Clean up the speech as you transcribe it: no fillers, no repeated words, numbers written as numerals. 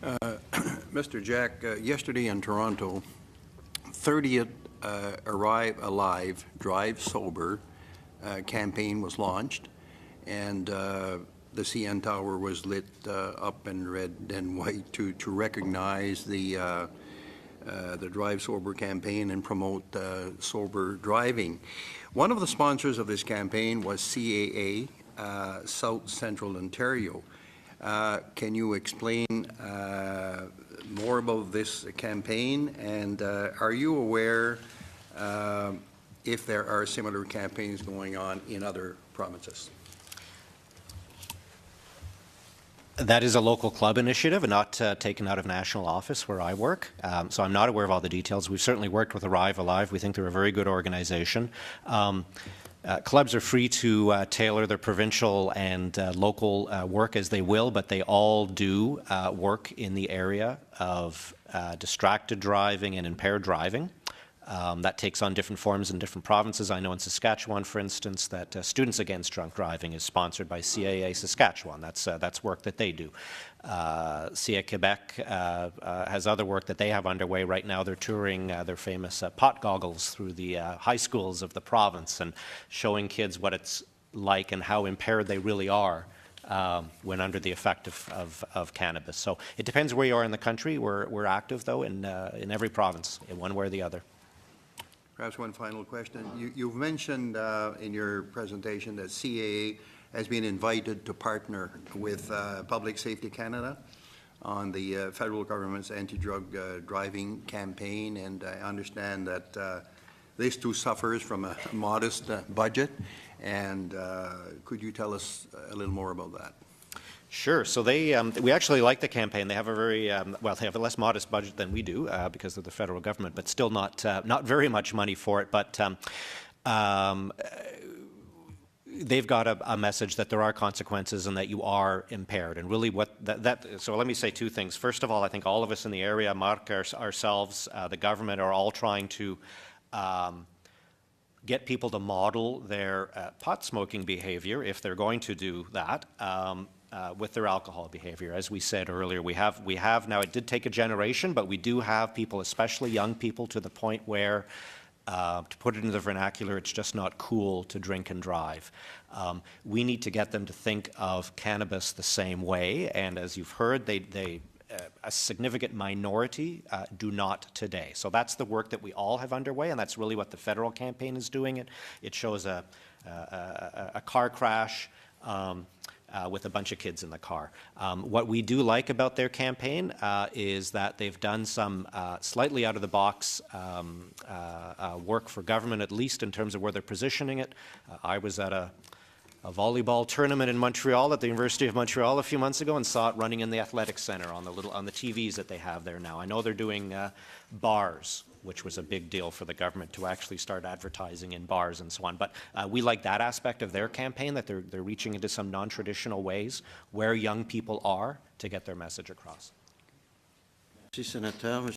Mr. Jack, yesterday in Toronto, 30th Arrive Alive, Drive Sober campaign was launched, and the CN Tower was lit up in red and white to recognize the Drive Sober campaign and promote sober driving. One of the sponsors of this campaign was CAA, South Central Ontario. Can you explain more about this campaign, and are you aware if there are similar campaigns going on in other provinces? That is a local club initiative and not taken out of national office where I work. So I'm not aware of all the details. We've certainly worked with Arrive Alive. We think they're a very good organization. Clubs are free to tailor their provincial and local work as they will, but they all do work in the area of distracted driving and impaired driving. That takes on different forms in different provinces. I know in Saskatchewan, for instance, that Students Against Drunk Driving is sponsored by CAA Saskatchewan. That's work that they do. CAA Quebec has other work that they have underway right now. They're touring their famous pot goggles through the high schools of the province and showing kids what it's like and how impaired they really are when under the effect of cannabis. So it depends where you are in the country. We're active, though, in every province, in one way or the other. Perhaps one final question. You've mentioned in your presentation that CAA has been invited to partner with Public Safety Canada on the federal government's anti-drug driving campaign, and I understand that this too suffers from a modest budget. And could you tell us a little more about that? Sure. So we actually like the campaign. They have a very well, they have a less modest budget than we do because of the federal government, but still not very much money for it. But they've got a message that there are consequences and that you are impaired. And really, so let me say two things. First of all, I think all of us in the area, Mark, ourselves, the government, are all trying to get people to model their pot smoking behavior if they're going to do that. With their alcohol behavior. As we said earlier, we have now, it did take a generation, but we do have people, especially young people, to the point where, to put it into the vernacular, it's just not cool to drink and drive. We need to get them to think of cannabis the same way, and as you've heard, a significant minority do not today. So that's the work that we all have underway, and that's really what the federal campaign is doing. It shows a car crash with a bunch of kids in the car. What we do like about their campaign is that they've done some slightly out-of-the-box work for government, at least in terms of where they're positioning it. I was at a volleyball tournament in Montreal at the University of Montreal a few months ago and saw it running in the athletic center on the TVs that they have there now. I know they're doing bars, which was a big deal for the government to actually start advertising in bars and so on. But we like that aspect of their campaign, that they're reaching into some non-traditional ways where young people are to get their message across. Merci, Senator.